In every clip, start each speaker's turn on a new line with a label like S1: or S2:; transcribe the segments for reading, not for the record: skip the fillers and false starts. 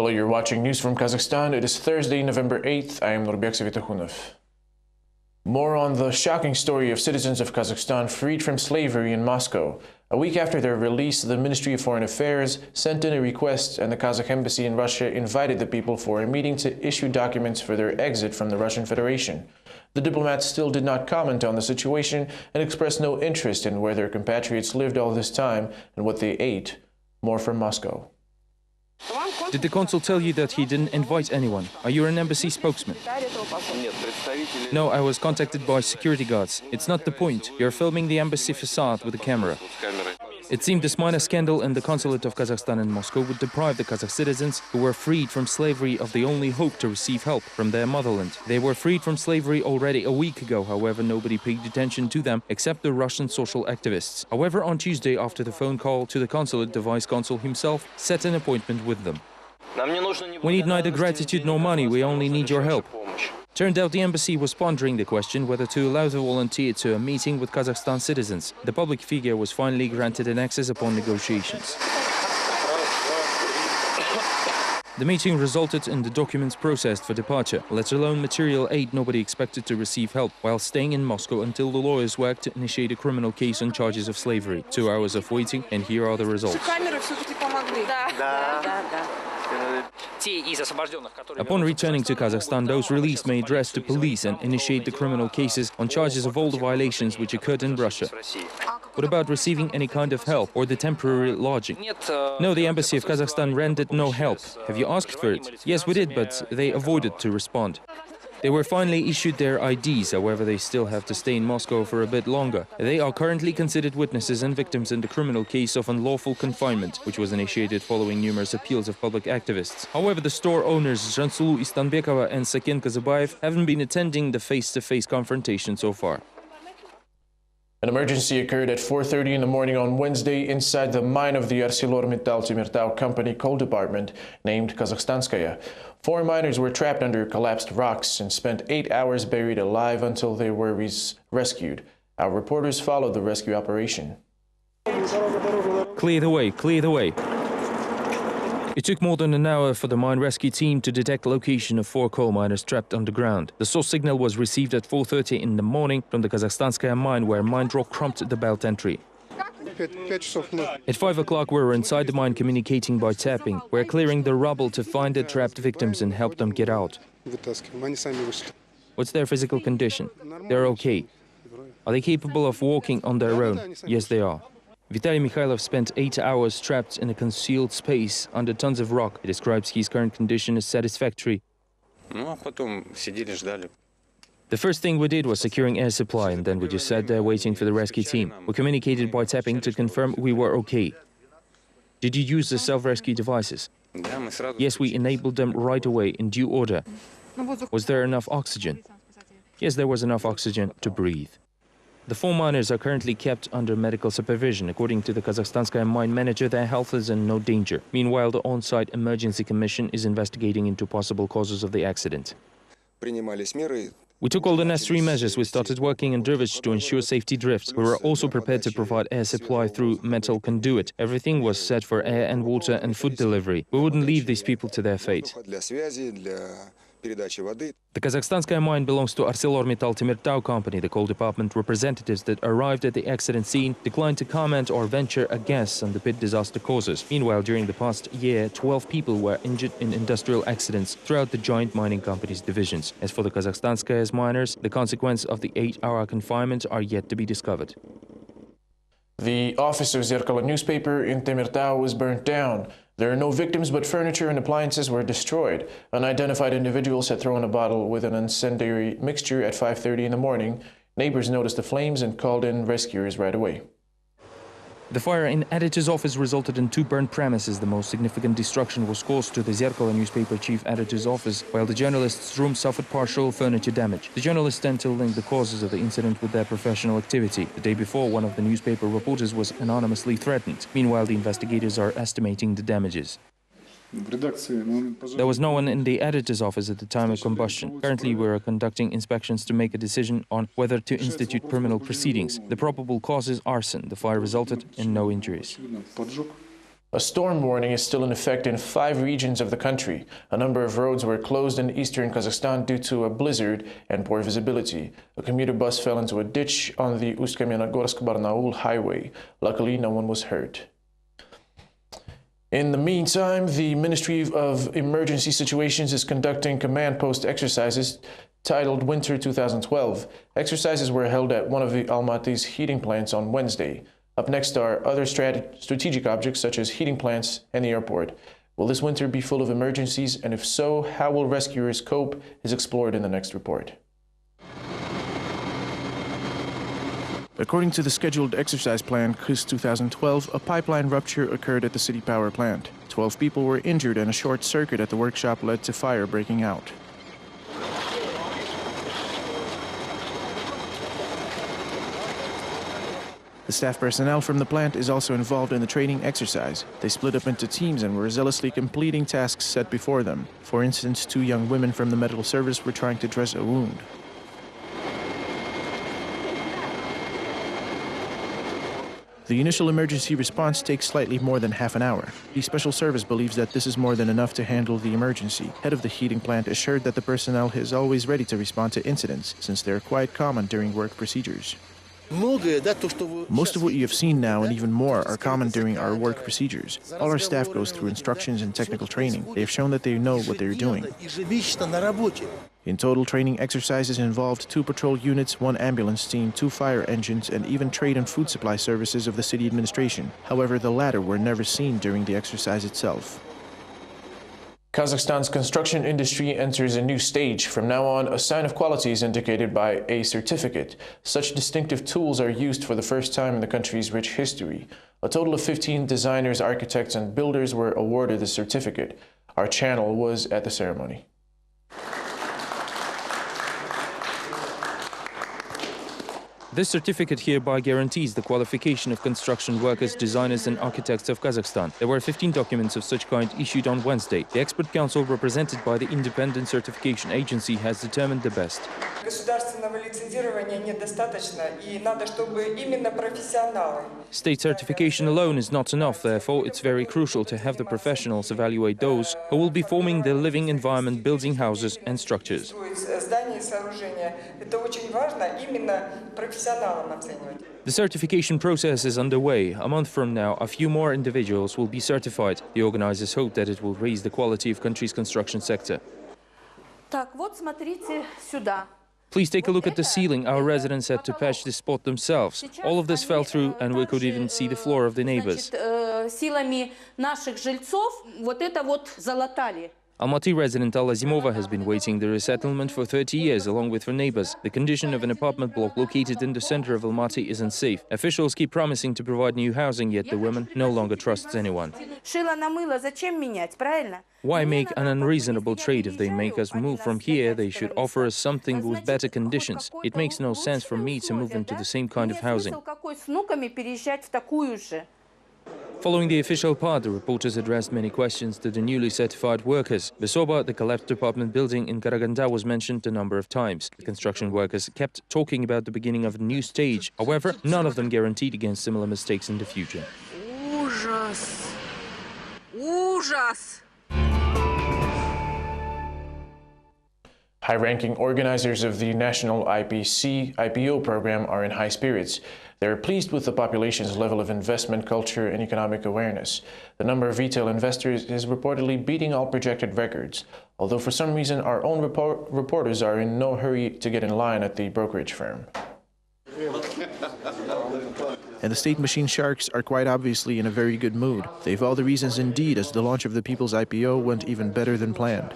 S1: Hello, you're watching news from Kazakhstan. It is Thursday, November 8th. I am Nurbek Savitakhunov. More on the shocking story of citizens of Kazakhstan freed from slavery in Moscow. A week after their release, the Ministry of Foreign Affairs sent in a request, and the Kazakh embassy in Russia invited the people for a meeting to issue documents for their exit from the Russian Federation. The diplomats still did not comment on the situation and expressed no interest in where their compatriots lived all this time and what they ate. More from Moscow.
S2: Did the consul tell you that he didn't invite anyone? Are you an embassy spokesman? No, I was contacted by security guards. It's not the point. You're filming the embassy facade with a camera. It seemed this minor scandal in the consulate of Kazakhstan in Moscow would deprive the Kazakh citizens who were freed from slavery of the only hope to receive help from their motherland. They were freed from slavery already a week ago, however, nobody paid attention to them except the Russian social activists. However, on Tuesday, after the phone call to the consulate, the vice consul himself set an appointment with them. We need neither gratitude nor money, we only need your help. Turned out the embassy was pondering the question whether to allow the volunteer to a meeting with Kazakhstan citizens. The public figure was finally granted an access upon negotiations. The meeting resulted in the documents processed for departure, let alone material aid. Nobody expected to receive help while staying in Moscow until the lawyers worked to initiate a criminal case on charges of slavery. 2 hours of waiting, and here are the results. Upon returning to Kazakhstan, those released may address the police and initiate the criminal cases on charges of all the violations which occurred in Russia. What about receiving any kind of help or the temporary lodging? No, the embassy of Kazakhstan rendered no help. Have you asked for it? Yes, we did, but they avoided to respond. They were finally issued their IDs, however they still have to stay in Moscow for a bit longer. They are currently considered witnesses and victims in the criminal case of unlawful confinement, which was initiated following numerous appeals of public activists. However, the store owners Jansulu Istanbekova and Saken Kazabayev haven't been attending the face-to-face confrontation so far.
S1: An emergency occurred at 4:30 in the morning on Wednesday inside the mine of the ArcelorMittal company coal department named Kazakhstanskaya. 4 miners were trapped under collapsed rocks and spent 8 hours buried alive until they were rescued. Our reporters followed the rescue operation.
S2: Clear the way, clear the way. It took more than an hour for the mine rescue team to detect the location of 4 coal miners trapped underground. The source signal was received at 4:30 in the morning from the Kazakhstanskaya mine, where mine rock crumped the belt entry. At 5 o'clock, we were inside the mine communicating by tapping. We're clearing the rubble to find the trapped victims and help them get out. What's their physical condition? They're okay. Are they capable of walking on their own? Yes, they are. Vitaly Mikhailov spent 8 hours trapped in a concealed space under tons of rock. He describes his current condition as satisfactory. The first thing we did was securing air supply, and then we just sat there waiting for the rescue team. We communicated by tapping to confirm we were okay. Did you use the self-rescue devices? Yes, we enabled them right away in due order. Was there enough oxygen? Yes, there was enough oxygen to breathe. The 4 miners are currently kept under medical supervision. According to the Kazakhstanskaya mine manager, their health is in no danger. Meanwhile, the on-site emergency commission is investigating into possible causes of the accident. We took all the necessary measures. We started working in drivage to ensure safety drift. We were also prepared to provide air supply through metal conduit. Everything was set for air and water and food delivery. We wouldn't leave these people to their fate. The Kazakhstanskaya mine belongs to ArcelorMittal company. The coal department representatives that arrived at the accident scene declined to comment or venture a guess on the pit disaster causes. Meanwhile, during the past year, 12 people were injured in industrial accidents throughout the joint mining company's divisions. As for the Kazakhstanskaya's miners, the consequences of the 8-hour confinement are yet to be discovered.
S1: The office of Zerkalo newspaper in Temirtau was burnt down. There are no victims, but furniture and appliances were destroyed. Unidentified individuals had thrown a bottle with an incendiary mixture at 5:30 in the morning. Neighbors noticed the flames and called in rescuers right away.
S2: The fire in editor's office resulted in 2 burned premises. The most significant destruction was caused to the Zerkalo newspaper chief editor's office, while the journalist's room suffered partial furniture damage. The journalists tend to link the causes of the incident with their professional activity. The day before, one of the newspaper reporters was anonymously threatened. Meanwhile, the investigators are estimating the damages. There was no one in the editor's office at the time of combustion. Currently, we are conducting inspections to make a decision on whether to institute criminal proceedings. The probable cause is arson. The fire resulted in no injuries.
S1: A storm warning is still in effect in 5 regions of the country. A number of roads were closed in eastern Kazakhstan due to a blizzard and poor visibility. A commuter bus fell into a ditch on the Ust-Kamenogorsk-Barnaul highway. Luckily, no one was hurt. In the meantime, the Ministry of Emergency Situations is conducting command post exercises titled Winter 2012. Exercises were held at one of the Almaty's heating plants on Wednesday. Up next are other strategic objects such as heating plants and the airport. Will this winter be full of emergencies, and if so, how will rescuers cope, is explored in the next report. According to the scheduled exercise plan KplusTV 2012, a pipeline rupture occurred at the city power plant. 12 people were injured and a short circuit at the workshop led to fire breaking out. The staff personnel from the plant is also involved in the training exercise. They split up into teams and were zealously completing tasks set before them. For instance, 2 young women from the medical service were trying to dress a wound. The initial emergency response takes slightly more than half an hour. The special service believes that this is more than enough to handle the emergency. Head of the heating plant assured that the personnel is always ready to respond to incidents, since they're quite common during work procedures. Most of what you have seen now and even more are common during our work procedures. All our staff goes through instructions and technical training. They have shown that they know what they're doing. In total, training exercises involved 2 patrol units, 1 ambulance team, 2 fire engines, and even trade and food supply services of the city administration. However, the latter were never seen during the exercise itself. Kazakhstan's construction industry enters a new stage. From now on, a sign of quality is indicated by a certificate. Such distinctive tools are used for the first time in the country's rich history. A total of 15 designers, architects, and builders were awarded the certificate. Our channel was at the ceremony.
S2: This certificate hereby guarantees the qualification of construction workers, designers and architects of Kazakhstan. There were 15 documents of such kind issued on Wednesday. The expert council, represented by the independent certification agency, has determined the best. State certification alone is not enough, therefore it's very crucial to have the professionals evaluate those who will be forming the living environment, building houses and structures. The certification process is underway. A month from now, a few more individuals will be certified. The organizers hope that it will raise the quality of country's construction sector. Please take a look at the ceiling. Our residents had to patch this spot themselves. All of this fell through and we could even see the floor of the neighbors. Almaty resident Alla Zimova has been waiting the resettlement for 30 years along with her neighbors. The condition of an apartment block located in the center of Almaty is unsafe. Officials keep promising to provide new housing, yet the woman no longer trusts anyone. Why make an unreasonable trade? If they make us move from here, they should offer us something with better conditions. It makes no sense for me to move into the same kind of housing. Following the official part, the reporters addressed many questions to the newly certified workers. Besoba, the collapsed apartment building in Karaganda, was mentioned a number of times. The construction workers kept talking about the beginning of a new stage. However, none of them guaranteed against similar mistakes in the future. Ужас! Ужас!
S1: High-ranking organizers of the National IPO program are in high spirits. They are pleased with the population's level of investment, culture, and economic awareness. The number of retail investors is reportedly beating all projected records, although for some reason our own reporters are in no hurry to get in line at the brokerage firm. And the state machine sharks are quite obviously in a very good mood. They've all the reasons indeed, as the launch of the People's IPO went even better than planned.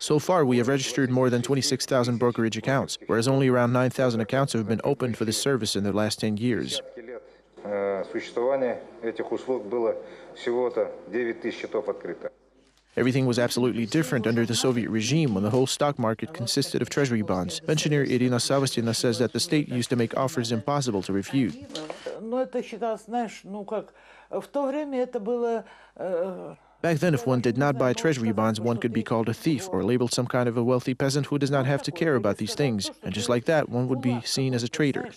S1: So far, we have registered more than 26,000 brokerage accounts, whereas only around 9,000 accounts have been opened for this service in the last 10 years. Everything was absolutely different under the Soviet regime, when the whole stock market consisted of treasury bonds. Pensioner Irina Savastina says that the state used to make offers impossible to refuse. Back then, if one did not buy treasury bonds, one could be called a thief or labeled some kind of a wealthy peasant who does not have to care about these things. And just like that, one would be seen as a traitor.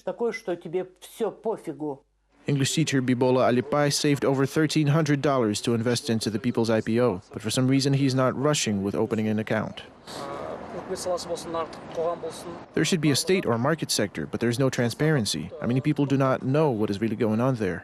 S1: English teacher Bibola Alipay saved over $1,300 to invest into the People's IPO, but for some reason he's not rushing with opening an account. There should be a state or market sector, but there's no transparency. Many people do not know what is really going on there.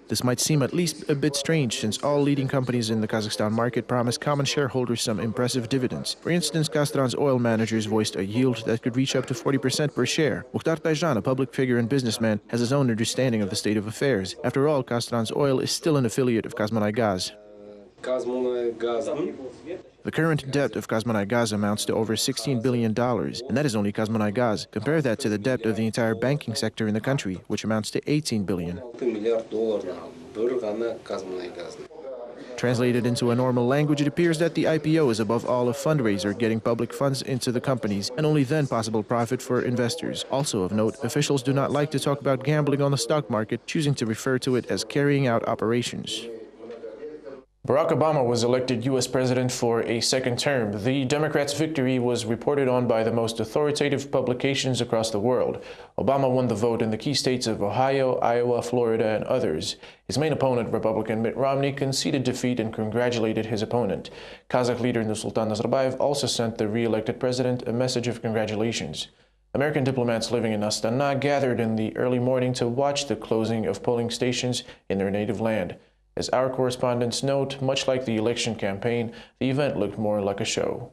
S1: This might seem at least a bit strange, since all leading companies in the Kazakhstan market promise common shareholders some impressive dividends. For instance, Kazakstan's oil managers voiced a yield that could reach up to 40% per share. Mukhtar Tayjan, a public figure and businessman, has his own understanding of the state of affairs. After all, Kazakstan's oil is still an affiliate of Kazmunaygas. The current debt of Kazmunaygas amounts to over $16 billion, and that is only Kazmunaygas. Compare that to the debt of the entire banking sector in the country, which amounts to $18 billion. Translated into a normal language, it appears that the IPO is above all a fundraiser, getting public funds into the companies, and only then possible profit for investors. Also of note, officials do not like to talk about gambling on the stock market, choosing to refer to it as carrying out operations. Barack Obama was elected U.S. president for a second term. The Democrats' victory was reported on by the most authoritative publications across the world. Obama won the vote in the key states of Ohio, Iowa, Florida, and others. His main opponent, Republican Mitt Romney, conceded defeat and congratulated his opponent. Kazakh leader Nursultan Nazarbayev also sent the re-elected president a message of congratulations. American diplomats living in Astana gathered in the early morning to watch the closing of polling stations in their native land. As our correspondents note, much like the election campaign, the event looked more like a show.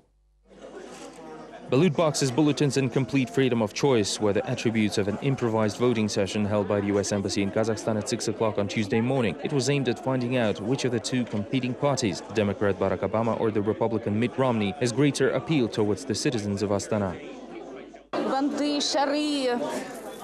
S2: Ballot boxes, bulletins, and complete freedom of choice were the attributes of an improvised voting session held by the U.S. Embassy in Kazakhstan at 6 o'clock on Tuesday morning. It was aimed at finding out which of the two competing parties, the Democrat Barack Obama or the Republican Mitt Romney, has greater appeal towards the citizens of Astana.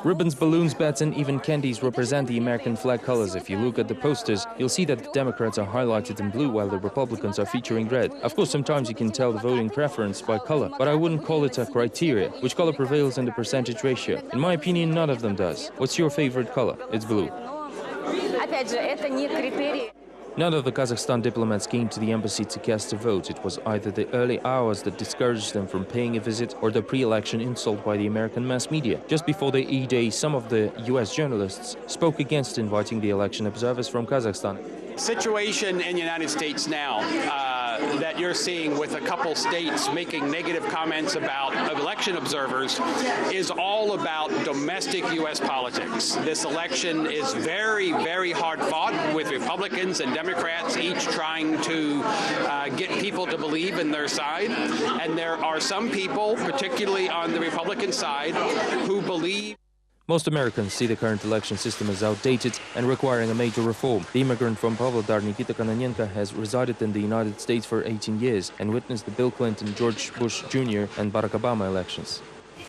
S2: Ribbons, balloons, bats, and even candies represent the American flag colors. If you look at the posters, you'll see that the Democrats are highlighted in blue while the Republicans are featuring red. Of course, sometimes you can tell the voting preference by color, but I wouldn't call it a criteria. Which color prevails in the percentage ratio? In my opinion, none of them does. What's your favorite color? It's blue. None of the Kazakhstan diplomats came to the embassy to cast a vote. It was either the early hours that discouraged them from paying a visit or the pre-election insult by the American mass media. Just before the E-Day, some of the U.S. journalists spoke against inviting the election observers from Kazakhstan.
S3: Situation in the United States now that you're seeing with a couple states making negative comments about election observers is all about domestic U.S. politics. This election is very, very hard fought with Republicans and Democrats each trying to get people to believe in their side. And there are some people, particularly on the Republican side, who believe.
S2: Most Americans see the current election system as outdated and requiring a major reform. The immigrant from Pavlodar, Nikita Kononenko, has resided in the United States for 18 years and witnessed the Bill Clinton, George Bush Jr. and Barack Obama elections.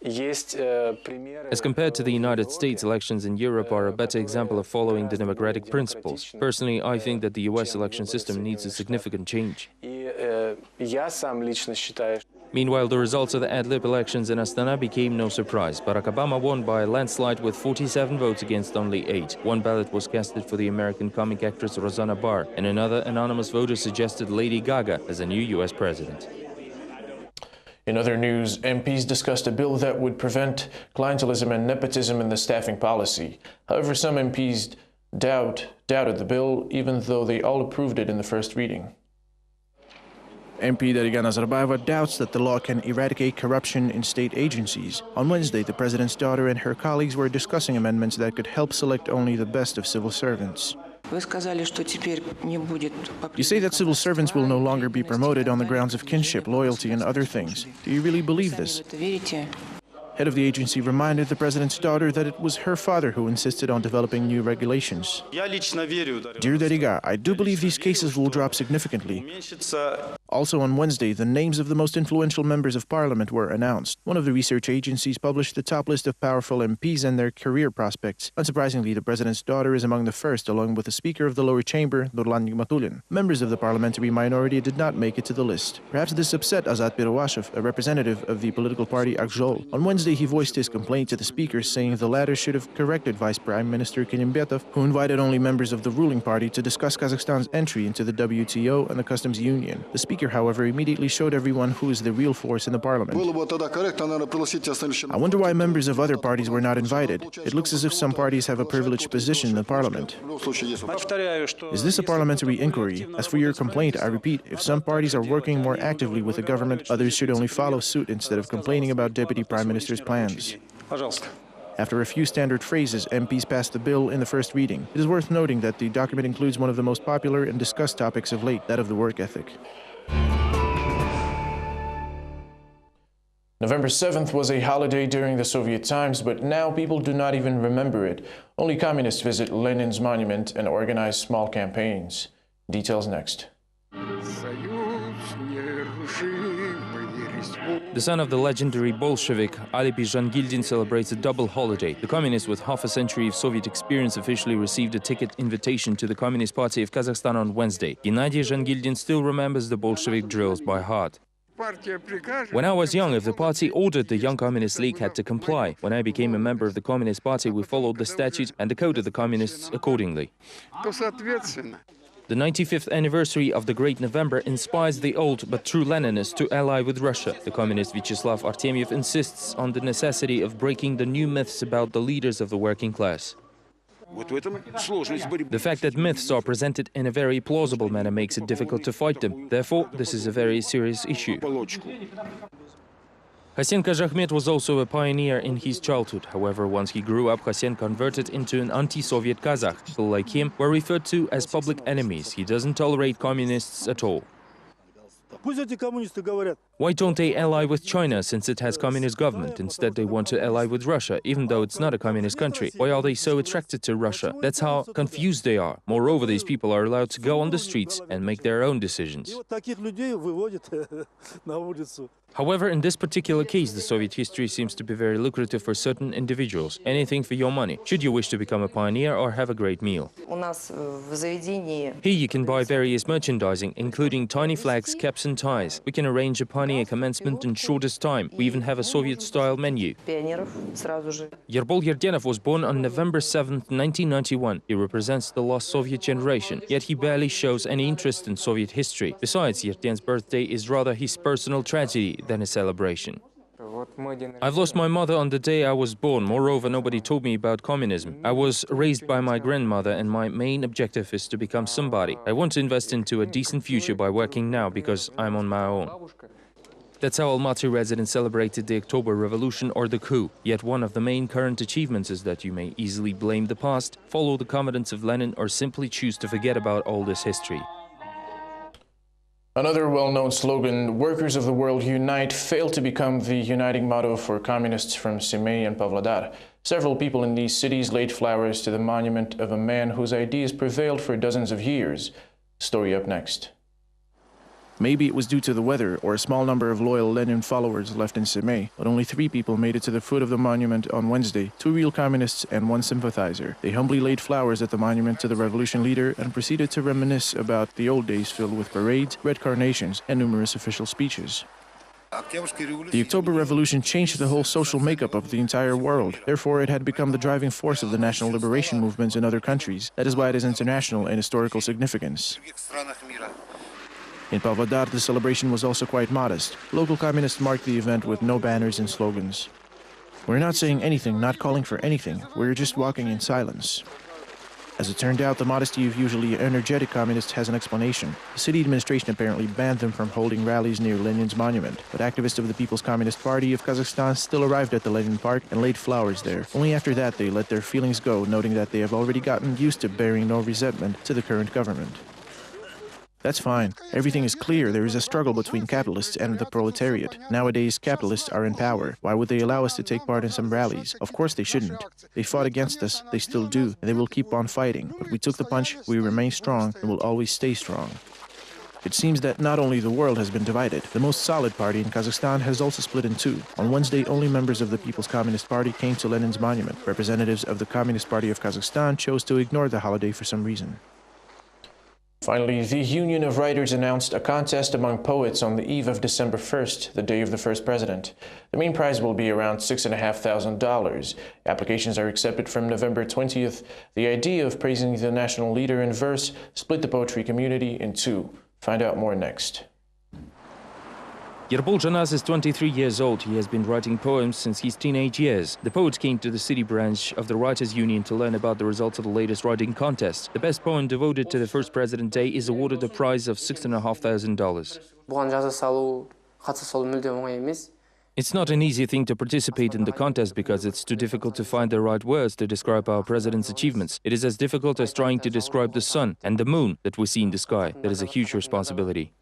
S2: As compared to the United States, elections in Europe are a better example of following the democratic principles. Personally, I think that the U.S. election system needs a significant change. Meanwhile, the results of the ad-lib elections in Astana became no surprise. Barack Obama won by a landslide with 47 votes against only 8. One ballot was casted for the American comic actress Rosanna Barr, and another anonymous voter suggested Lady Gaga as a new U.S. president.
S1: In other news, MPs discussed a bill that would prevent clientelism and nepotism in the staffing policy. However, some MPs doubted the bill, even though they all approved it in the first reading. MP Dariga Nazarbayeva doubts that the law can eradicate corruption in state agencies. On Wednesday, the president's daughter and her colleagues were discussing amendments that could help select only the best of civil servants. You say that civil servants will no longer be promoted on the grounds of kinship, loyalty, and other things. Do you really believe this? Head of the agency reminded the president's daughter that it was her father who insisted on developing new regulations. Dear Dariga, I do believe these cases will drop significantly. Also on Wednesday, the names of the most influential members of parliament were announced. One of the research agencies published the top list of powerful MPs and their career prospects. Unsurprisingly, the president's daughter is among the first, along with the speaker of the lower chamber, Nurlan Nigmatulin. Members of the parliamentary minority did not make it to the list. Perhaps this upset Azat Pirovashev, a representative of the political party Akzhol. On Wednesday, he voiced his complaint to the speaker, saying the latter should have corrected Vice Prime Minister Kenimbetov, who invited only members of the ruling party to discuss Kazakhstan's entry into the WTO and the customs union. The speaker speaker, however, immediately showed everyone who is the real force in the parliament. I wonder why members of other parties were not invited. It looks as if some parties have a privileged position in the parliament. Is this a parliamentary inquiry? As for your complaint, I repeat, if some parties are working more actively with the government, others should only follow suit instead of complaining about Deputy Prime Minister's plans. After a few standard phrases, MPs passed the bill in the first reading. It is worth noting that the document includes one of the most popular and discussed topics of late, that of the work ethic. November 7th was a holiday during the Soviet times, but now people do not even remember it. Only communists visit Lenin's monument and organize small campaigns. Details next.
S2: The son of the legendary Bolshevik, Alipy Jangildin celebrates a double holiday. The communist with half a century of Soviet experience officially received a ticket invitation to the Communist Party of Kazakhstan on Wednesday. Gennady Jangildin still remembers the Bolshevik drills by heart. When I was young, if the party ordered, the Young Communist League had to comply. When I became a member of the Communist Party, we followed the statute and the code of the communists accordingly. The 95th anniversary of the Great November inspires the old but true Leninists to ally with Russia. The communist Vyacheslav Artemyev insists on the necessity of breaking the new myths about the leaders of the working class. The fact that myths are presented in a very plausible manner makes it difficult to fight them. Therefore, this is a very serious issue. Hasen Kazhakhmet was also a pioneer in his childhood. However, once he grew up, Hasen converted into an anti-Soviet Kazakh. People like him were referred to as public enemies. He doesn't tolerate communists at all. Why don't they ally with China, since it has communist government? Instead, they want to ally with Russia, even though it's not a communist country. Why are they so attracted to Russia? That's how confused they are. Moreover, these people are allowed to go on the streets and make their own decisions. However, in this particular case, the Soviet history seems to be very lucrative for certain individuals. Anything for your money, should you wish to become a pioneer or have a great meal. Here you can buy various merchandising, including tiny flags, caps and ties. We can arrange a pioneer commencement in shortest time. We even have a Soviet-style menu. Yerbol Yerdenov was born on November 7, 1991. He represents the lost Soviet generation, yet he barely shows any interest in Soviet history. Besides, Yerden's birthday is rather his personal tragedy than a celebration. I've lost my mother on the day I was born. Moreover, nobody told me about communism. I was raised by my grandmother, and my main objective is to become somebody. I want to invest into a decent future by working now, because I'm on my own. That's how Almaty residents celebrated the October Revolution or the coup. Yet one of the main current achievements is that you may easily blame the past, follow the covenants of Lenin, or simply choose to forget about all this history.
S1: Another well-known slogan, "Workers of the world unite," failed to become the uniting motto for communists from Semey and Pavlodar. Several people in these cities laid flowers to the monument of a man whose ideas prevailed for dozens of years. Story up next. Maybe it was due to the weather or a small number of loyal Lenin followers left in Semey, but only 3 people made it to the foot of the monument on Wednesday, 2 real communists and 1 sympathizer. They humbly laid flowers at the monument to the revolution leader and proceeded to reminisce about the old days filled with parades, red carnations, and numerous official speeches. The October Revolution changed the whole social makeup of the entire world. Therefore, it had become the driving force of the national liberation movements in other countries. That is why it has international and historical significance. In Pavlodar, the celebration was also quite modest. Local communists marked the event with no banners and slogans. We're not saying anything, not calling for anything. We're just walking in silence. As it turned out, the modesty of usually energetic communists has an explanation. The city administration apparently banned them from holding rallies near Lenin's monument, but activists of the People's Communist Party of Kazakhstan still arrived at the Lenin Park and laid flowers there. Only after that they let their feelings go, noting that they have already gotten used to bearing no resentment to the current government. That's fine. Everything is clear. There is a struggle between capitalists and the proletariat. Nowadays, capitalists are in power. Why would they allow us to take part in some rallies? Of course they shouldn't. They fought against us. They still do. And they will keep on fighting. But we took the punch, we remain strong, and will always stay strong. It seems that not only the world has been divided, the most solid party in Kazakhstan has also split in 2. On Wednesday, only members of the People's Communist Party came to Lenin's monument. Representatives of the Communist Party of Kazakhstan chose to ignore the holiday for some reason. Finally, the Union of Writers announced a contest among poets on the eve of December 1st, the day of the first president. The main prize will be around $6,500. Applications are accepted from November 20th. The idea of praising the national leader in verse split the poetry community in 2. Find out more next.
S2: Yerbol Janaz is 23 years old. He has been writing poems since his teenage years. The poet came to the city branch of the Writers' Union to learn about the results of the latest writing contest. The best poem devoted to the first President Day is awarded a prize of $6,500. It's not an easy thing to participate in the contest because it's too difficult to find the right words to describe our president's achievements. It is as difficult as trying to describe the sun and the moon that we see in the sky. That is a huge responsibility.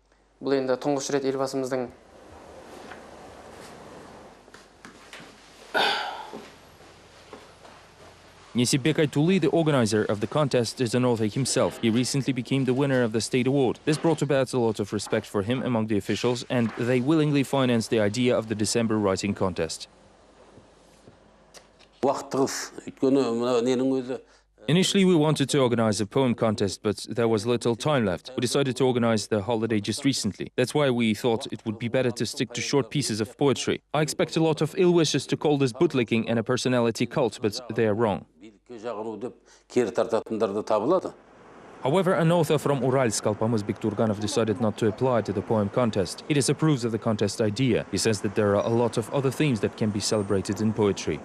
S2: Nesibek Aytuli, the organizer of the contest, is an author himself. He recently became the winner of the state award. This brought about a lot of respect for him among the officials, and they willingly financed the idea of the December writing contest. Initially, we wanted to organize a poem contest, but there was little time left. We decided to organize the holiday just recently. That's why we thought it would be better to stick to short pieces of poetry. I expect a lot of ill wishes to call this bootlicking and a personality cult, but they are wrong. However, an author from Uralsk, Alpamuz Bikturganov, decided not to apply to the poem contest. He disapproves of the contest idea. He says that there are a lot of other themes that can be celebrated in poetry.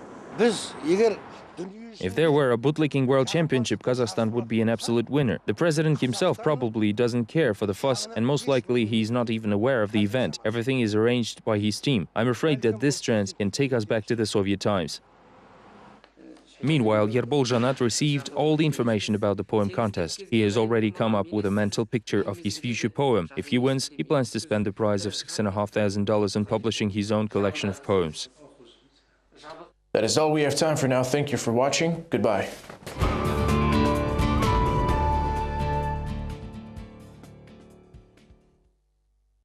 S2: If there were a bootlicking world championship, Kazakhstan would be an absolute winner. The president himself probably doesn't care for the fuss, and most likely he's not even aware of the event. Everything is arranged by his team. I'm afraid that this trend can take us back to the Soviet times. Meanwhile, Yerbol Janaz received all the information about the poem contest. He has already come up with a mental picture of his future poem. If he wins, he plans to spend the prize of $6,500 on publishing his own collection of poems.
S1: That is all we have time for now. Thank you for watching. Goodbye.